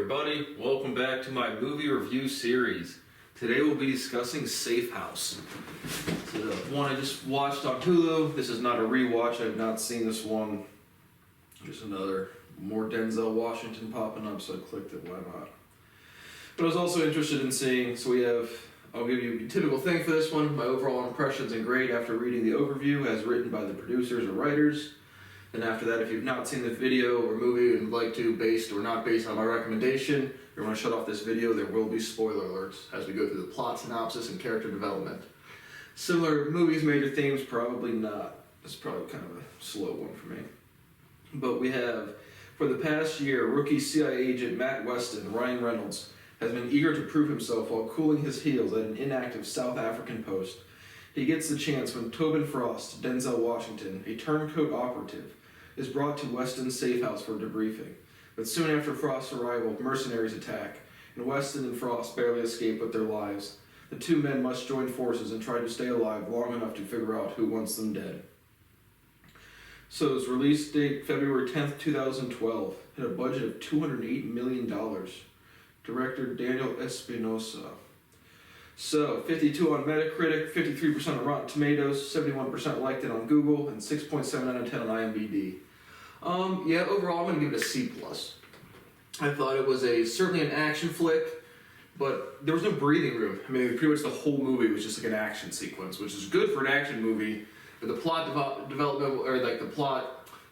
everybody, welcome back to my movie review series. Today we'll be discussing Safe House. It's one I just watched on Hulu. This is not a rewatch, I've not seen this one. Just another more Denzel Washington popping up, so I clicked it, why not? But I was also interested in seeing, I'll give you a typical thing for this one, my overall impressions and grade after reading the overview as written by the producers or writers. And after that, if you've not seen the video or movie and would like to, based or not based on my recommendation, you want to shut off this video, there will be spoiler alerts as we go through the plot synopsis and character development. Similar movies, major themes, probably not. It's probably kind of a slow one for me. But we have, for the past year, rookie CIA agent Matt Weston, Ryan Reynolds, has been eager to prove himself while cooling his heels at an inactive South African post. He gets the chance when Tobin Frost, Denzel Washington, a turncoat operative, is brought to Weston's safe house for a debriefing. But soon after Frost's arrival, mercenaries attack, and Weston and Frost barely escape with their lives. The two men must join forces and try to stay alive long enough to figure out who wants them dead. So its release date, February 10th, 2012, had a budget of $208 million. Director Daniel Espinosa. So, 52 on Metacritic, 53% on Rotten Tomatoes, 71% liked it on Google, and 6.7 out of 10 on IMDb. Overall I'm going to give it a C+. I thought it was certainly an action flick, but there was no breathing room. I mean, pretty much the whole movie was just like an action sequence, which is good for an action movie, but the plot development, or like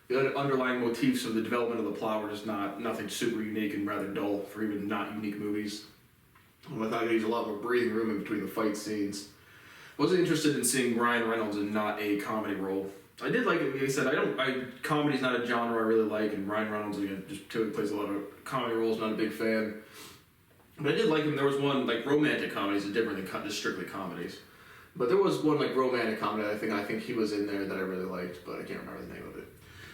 the underlying motifs of the development of the plot were just nothing super unique and rather dull for even not unique movies. I thought there was a lot more breathing room in between the fight scenes. I was interested in seeing Ryan Reynolds in not a comedy role. I did like it. Like I said, comedy's not a genre I really like, and Ryan Reynolds just typically plays a lot of comedy roles. Not a big fan, but I did like him. There was one like romantic comedies are different than just strictly comedies. But there was one like romantic comedy I think he was in there that I really liked, but I can't remember the name of it.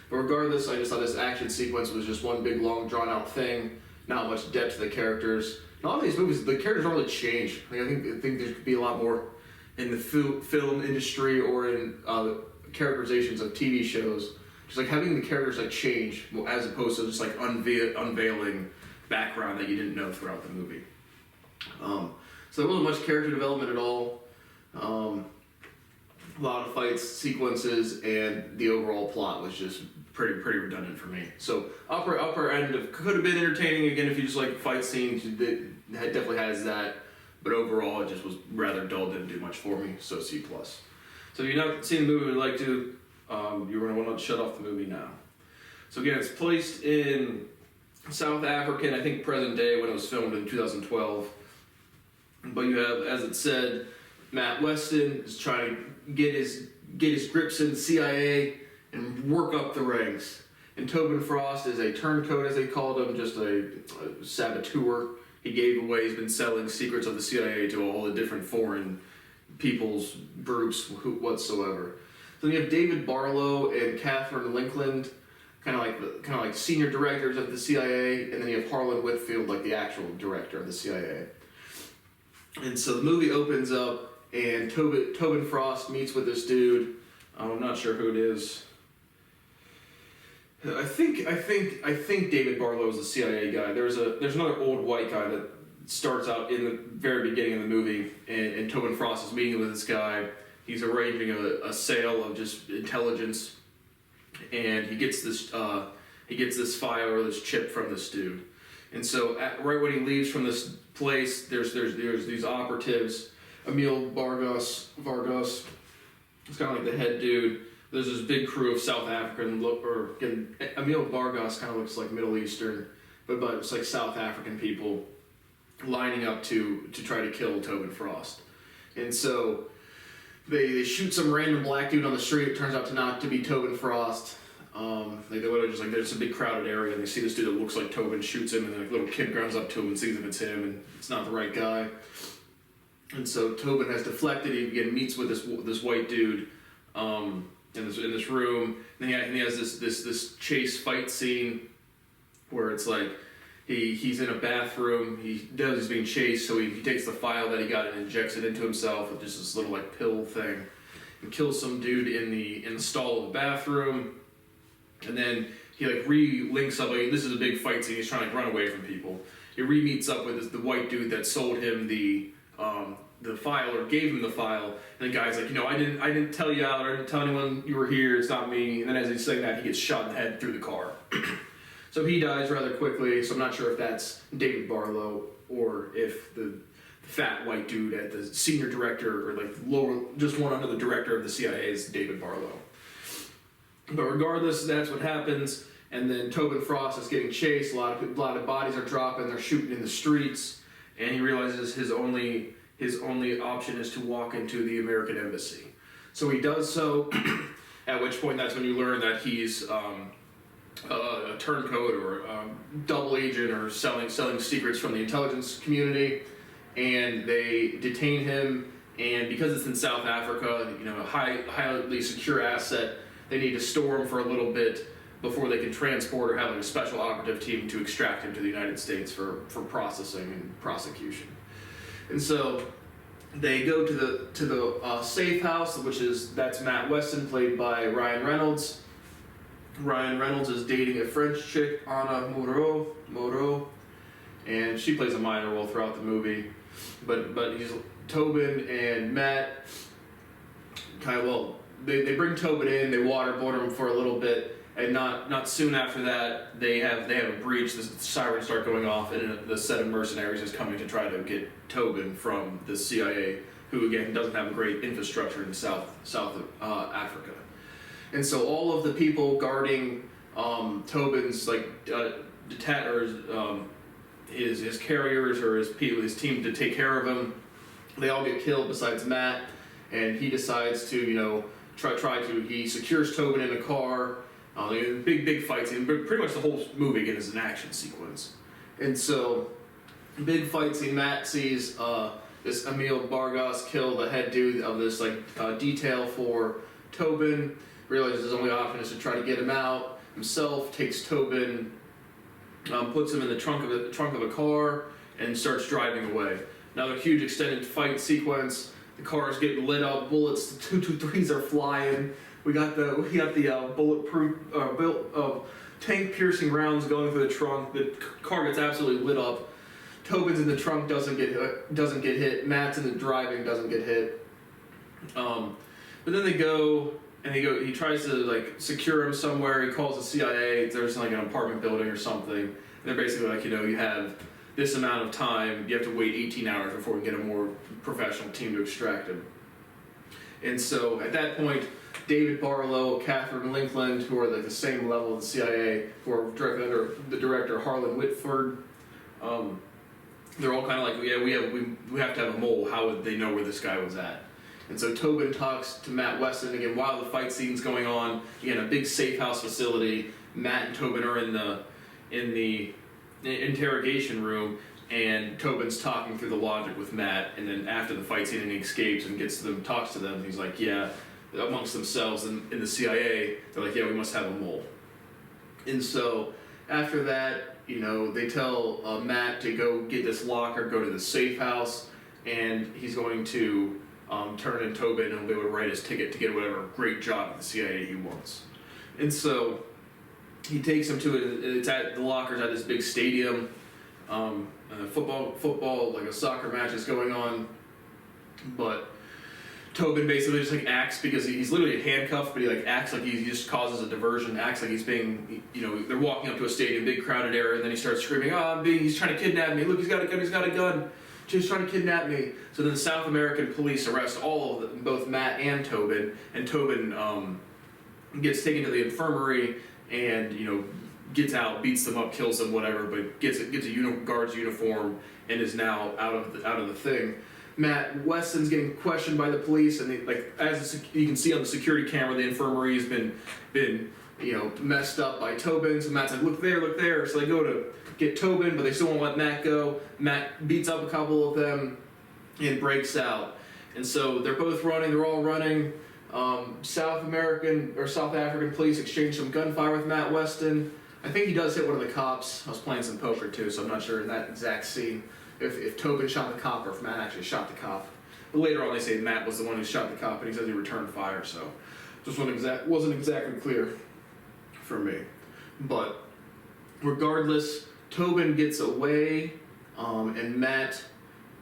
But regardless, I just thought this action sequence was just one big long drawn out thing. Not much depth to the characters. In all of these movies, the characters don't really change. I think there could be a lot more in the film industry or in characterizations of TV shows. Just like having the characters like change as opposed to just like unveiling background that you didn't know throughout the movie. So there wasn't much character development at all. A lot of fights, sequences, and the overall plot was just pretty redundant for me. So upper end of could have been entertaining again if you just like fight scenes. It definitely has that, but overall it just was rather dull. Didn't do much for me. So C+. So if you've not seen the movie and would like to, you're going to want to shut off the movie now. So again, it's placed in South Africa, I think present day when it was filmed in 2012. But you have, as it said, Matt Weston is trying to get his grips in the CIA and work up the ranks. And Tobin Frost is a turncoat, as they called him, just a saboteur. He he's been selling secrets of the CIA to all the different foreign peoples, groups, whatsoever. So you have David Barlow and Catherine Linkland, kind of like senior directors of the CIA, and then you have Harlan Whitfield, like the actual director of the CIA. And so the movie opens up, and Tobin Frost meets with this dude. I'm not sure who it is. I think David Barlow is the CIA guy. There's another old white guy that starts out in the very beginning of the movie, and Tobin Frost is meeting with this guy. He's arranging a sale of just intelligence, and he gets this file or this chip from this dude. And so right when he leaves from this place, there's these operatives. Emil Vargas, it's kind of like the head dude. There's this big crew of South African Emil Vargas kind of looks like Middle Eastern, but it's like South African people lining up to try to kill Tobin Frost. And so they shoot some random black dude on the street. It turns out to be Tobin Frost. There's a big crowded area, and they see this dude that looks like Tobin, shoots him, and then a little kid runs up to him and sees if it's him, and it's not the right guy. And so Tobin has deflected. He again meets with this white dude in this room. And he has this chase fight scene where it's like he's in a bathroom. He's being chased, so he takes the file that he got and injects it into himself with just this little like pill thing, and kills some dude in the stall of the bathroom. And then he like re-links up. Like, this is a big fight scene. He's trying to like, run away from people. He re-meets up with the white dude that sold him the file or gave him the file. And the guy's like, I didn't tell you out, or I didn't tell anyone you were here. It's not me. And then as he's saying that, he gets shot in the head through the car. So he dies rather quickly. So I'm not sure if that's David Barlow or if the fat white dude at the senior director or like lower, just one under the director of the CIA is David Barlow. But regardless, that's what happens. And then Tobin Frost is getting chased. A lot of bodies are dropping. They're shooting in the streets, and he realizes his only option is to walk into the American embassy. So he does so. At which point, that's when you learn that he's a turncoat or double agent or selling secrets from the intelligence community. And they detain him. And because it's in South Africa, a highly secure asset, they need to store him for a little bit before they can transport or have a special operative team to extract him to the United States for processing and prosecution. And so they go to the safe house, that's Matt Weston, played by Ryan Reynolds. Ryan Reynolds is dating a French chick, Anna Moreau, and she plays a minor role throughout the movie. But he's Tobin and Matt they bring Tobin in, they waterboard him for a little bit, and not soon after that they have a breach. The sirens start going off, and the set of mercenaries is coming to try to get Tobin from the CIA, who again doesn't have a great infrastructure in South Africa. And so all of the people guarding Tobin's his carriers or his team to take care of him, they all get killed besides Matt, and he decides to he secures Tobin in a car. Big fight scene. Pretty much the whole movie again is an action sequence. And so, big fight scene. Matt sees this Emil Bargas kill the head dude of this detail for Tobin. Realizes his only option is to try to get him out himself. Takes Tobin, puts him in the trunk of a car, and starts driving away. Another huge extended fight sequence. The car is getting lit up. Bullets, the 223s are flying. We got the bulletproof tank piercing rounds going through the trunk. The car gets absolutely lit up. Tobin's in the trunk, doesn't get hit. Matt's in the driving, doesn't get hit. But then they go. He tries to secure him somewhere. He calls the CIA. There's an apartment building or something. And they're basically you have this amount of time. You have to wait 18 hours before we get a more professional team to extract him. And so at that point, David Barlow, Catherine Linkland, who are the same level of the CIA, who are directly under the director Harlan Whitford, they're all kind of we have to have a mole. How would they know where this guy was at? And so Tobin talks to Matt Weston again while the fight scene's going on. Again, a big safe house facility. Matt and Tobin are in the interrogation room, and Tobin's talking through the logic with Matt. And then after the fight scene, and he escapes and talks to them. And he's like, yeah, amongst themselves in the CIA, they're like, yeah, we must have a mole. And so after that, they tell Matt to go get this locker, go to the safe house, and he's going to turn in Tobin and he'll be able to write his ticket to get whatever great job at the CIA he wants. And so he takes him to it. It's at the locker's at this big stadium. Football, like a soccer match is going on. But Tobin basically just acts, because he's literally handcuffed, but he acts like he just causes a diversion, acts like he's being, they're walking up to a stadium, big crowded area, and then he starts screaming, he's trying to kidnap me. Look, he's got a gun. He's trying to kidnap me. So then the South American police arrest all of them, both Matt and Tobin gets taken to the infirmary and, gets out, beats them up, kills them, whatever, but gets a guard's uniform and is now out of the thing. Matt Weston's getting questioned by the police, and as you can see on the security camera, the infirmary has been messed up by Tobin. So Matt's like, look there. So they go to get Tobin, but they still won't let Matt go. Matt beats up a couple of them and breaks out. And so they're both running. They're all running. South African police exchange some gunfire with Matt Weston. I think he does hit one of the cops. I was playing some poker too, so I'm not sure in that exact scene if Tobin shot the cop or if Matt actually shot the cop. But later on they say Matt was the one who shot the cop, and he says he returned fire, so just wasn't exactly clear for me. But regardless, Tobin gets away, and Matt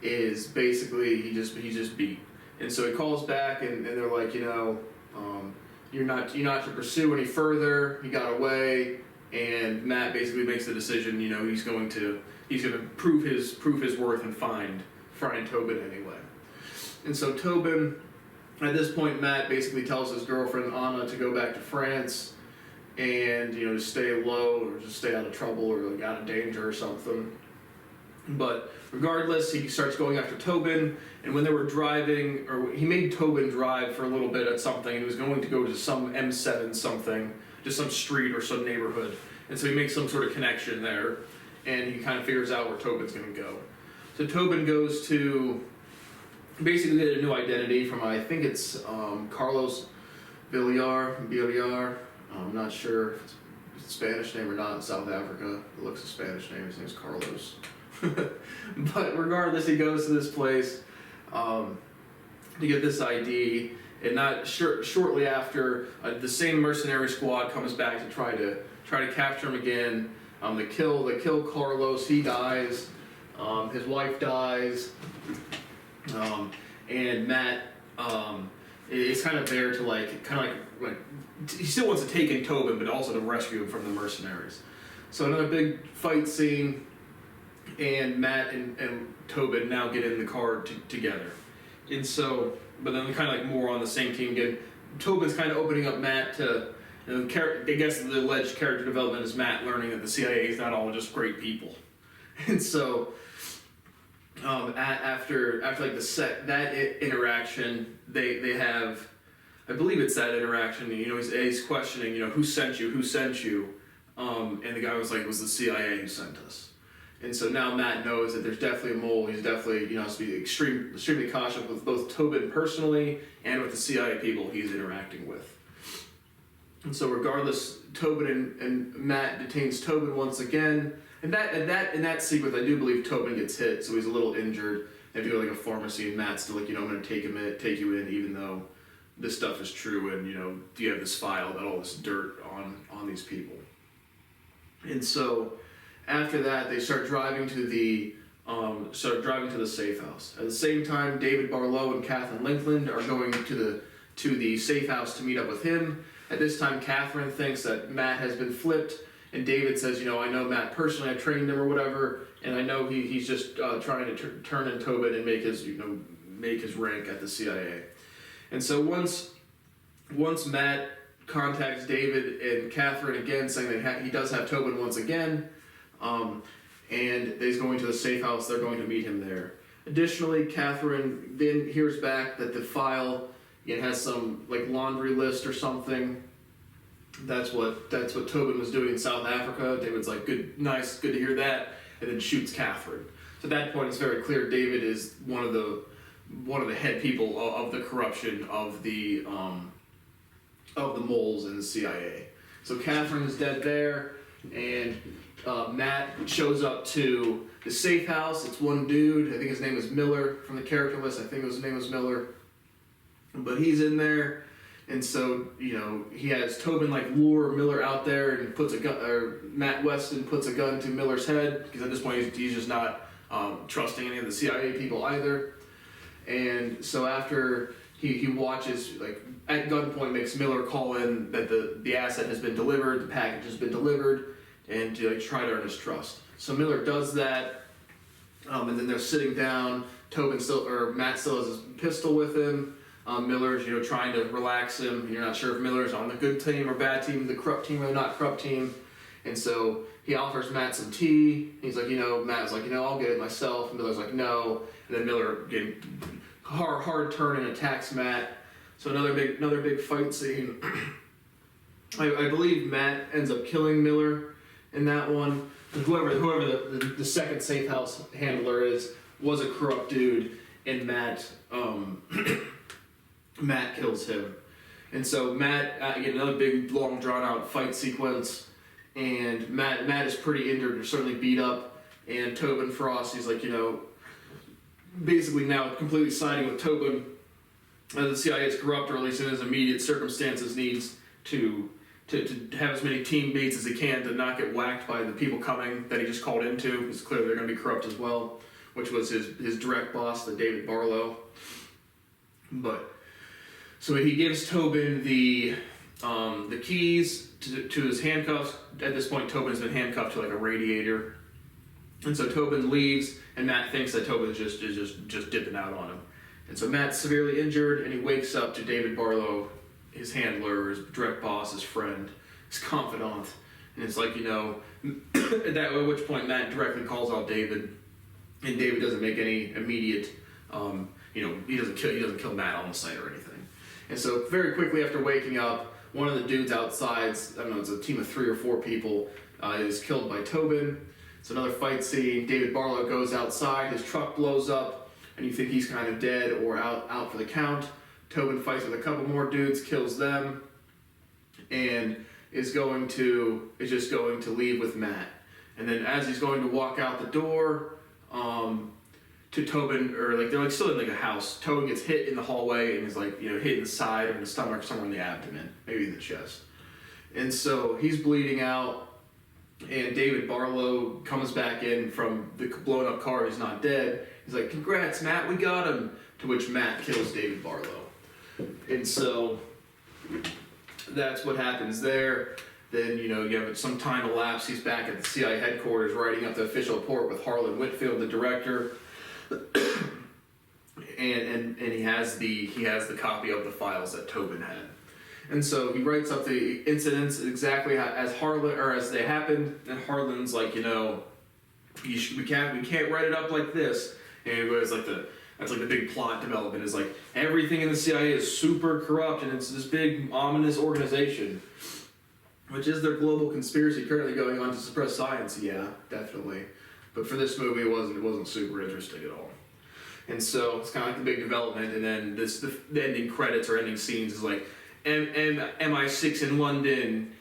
is basically he's just beat. And so he calls back, and they're like, you're not to pursue any further. He got away, and Matt basically makes the decision. He's going to prove his worth and find Tobin anyway. And so Tobin, at this point, Matt basically tells his girlfriend Anna to go back to France, and to stay low or just stay out of trouble or like out of danger or something. But regardless, he starts going after Tobin, and when they were driving, or he made Tobin drive for a little bit at something, and he was going to go to some M7 something, just some street or some neighborhood. And so he makes some sort of connection there, and he kind of figures out where Tobin's going to go. So Tobin goes to basically get a new identity from, I think it's Carlos Villar. I'm not sure if it's a Spanish name or not in South Africa. It looks a Spanish name. His name's Carlos. But regardless, he goes to this place to get this ID, and not shortly after, the same mercenary squad comes back to try to capture him again. They kill Carlos. He dies. His wife dies, and Matt is kind of there to like he still wants to take in Tobin, but also to rescue him from the mercenaries. So another big fight scene. And Matt and Tobin now get in the car together. And so, but then they're kind of like more on the same team again. Tobin's kind of opening up Matt to, I guess the alleged character development is Matt learning that the CIA is not all just great people. And so, after like that interaction, they have, I believe it's that interaction, he's questioning, who sent you? And the guy was like, it was the CIA who sent us. And so now Matt knows that there's definitely a mole. He's definitely, has to be extremely cautious with both Tobin personally and with the CIA people he's interacting with. And so regardless, Tobin and Matt detains Tobin once again. And in that sequence, I do believe Tobin gets hit, so he's a little injured. They have to go to like a pharmacy, and Matt's still like, I'm going to take you in, even though this stuff is true, and you have this file about all this dirt on these people. And so after that, they start driving to the safe house. At the same time, David Barlow and Catherine Linkland are going to the safe house to meet up with him. At this time, Catherine thinks that Matt has been flipped, and David says, I know Matt personally, I trained him or whatever, and I know he's just trying to turn in Tobin and make his rank at the CIA. And so once Matt contacts David and Catherine again, saying that he does have Tobin once again, and he's going to the safe house. They're going to meet him there. Additionally, Catherine then hears back that the file has some like laundry list or something. That's what Tobin was doing in South Africa. David's like, good to hear that, and then shoots Catherine. So at that point, it's very clear David is one of the head people of the corruption of the moles in the CIA. So Catherine is dead there, and Matt shows up to the safe house. It's one dude. I think his name is Miller from the character list. I think his name was Miller. But he's in there, and so he has Tobin like lure Miller out there, and puts a gun. Or Matt Weston puts a gun to Miller's head, because at this point he's just not trusting any of the CIA people either. And so after he watches, like at gunpoint, makes Miller call in that the asset has been delivered, the package has been delivered, and to try to earn his trust. So Miller does that, and then they're sitting down. Matt still has his pistol with him. Miller's trying to relax him. You're not sure if Miller's on the good team or bad team, the corrupt team or not corrupt team. And so he offers Matt some tea. He's like, Matt's like, I'll get it myself. And Miller's like, no. And then Miller again, hard turn and attacks Matt. So another big fight scene. I believe Matt ends up killing Miller in that one. And whoever the second safe house handler was a corrupt dude, and Matt kills him. And so Matt, again, another big, long, drawn-out fight sequence, and Matt is pretty injured, or certainly beat up, and Tobin Frost, he's like, basically now completely siding with Tobin. The CIA is corrupt, or at least in his immediate circumstances needs to to have as many teammates as he can to not get whacked by the people coming that he just called into, because clearly they're going to be corrupt as well, which was his direct boss, the David Barlow. But so he gives Tobin the keys to his handcuffs. At this point, Tobin's been handcuffed to like a radiator, and so Tobin leaves, and Matt thinks that Tobin's just dipping out on him. And so Matt's severely injured, and he wakes up to David Barlow, his handler, his direct boss, his friend, his confidant, and it's like, at which point Matt directly calls out David, and David doesn't make any immediate, he doesn't kill Matt on the site or anything. And so very quickly after waking up, one of the dudes outside, I don't know, it's a team of 3 or 4 people, is killed by Tobin. It's another fight scene. David Barlow goes outside, his truck blows up, and you think he's kind of dead or out for the count. Tobin fights with a couple more dudes, kills them, and is just going to leave with Matt. And then as he's going to walk out the door, to Tobin, or like they're like still in like a house, Tobin gets hit in the hallway and is like, hit in the side or in the stomach, somewhere in the abdomen, maybe in the chest. And so he's bleeding out, and David Barlow comes back in from the blown up car. He's not dead. He's like, "Congrats, Matt, we got him." To which Matt kills David Barlow. And so that's what happens there. Then, you have some time elapsed. He's back at the CIA headquarters writing up the official report with Harlan Whitfield, the director. and he has the copy of the files that Tobin had. And so he writes up the incidents exactly as they happened, and Harlan's like, we can't write it up like this. And everybody's like that's like the big plot development is like everything in the CIA is super corrupt, and it's this big ominous organization, which is their global conspiracy currently going on to suppress science. Yeah, definitely. But for this movie, it wasn't super interesting at all. And so it's kind of like the big development, and then the ending credits or ending scenes is like MI6 in London,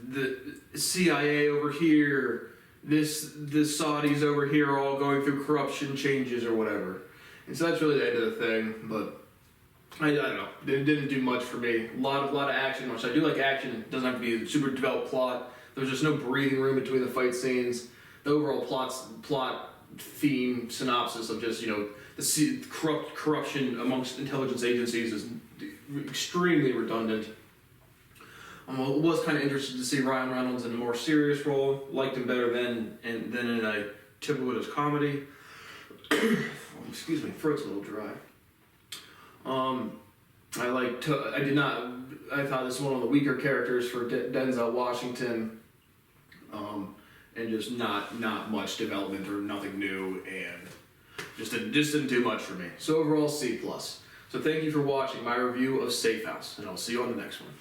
the CIA over here, the Saudis over here are all going through corruption changes or whatever. And so that's really the end of the thing, but I don't know. It didn't do much for me. A lot of action, which I do like action. It doesn't have to be a super developed plot. There's just no breathing room between the fight scenes. The overall plot theme synopsis of just, the corruption amongst intelligence agencies is extremely redundant. I was kind of interested to see Ryan Reynolds in a more serious role. Liked him better than in a typical Widows comedy. Excuse me, throat's a little dry. I thought this was one of the weaker characters for Denzel Washington, and just not much development or nothing new, and just didn't do much for me. So overall, C+. So thank you for watching my review of Safe House, and I'll see you on the next one.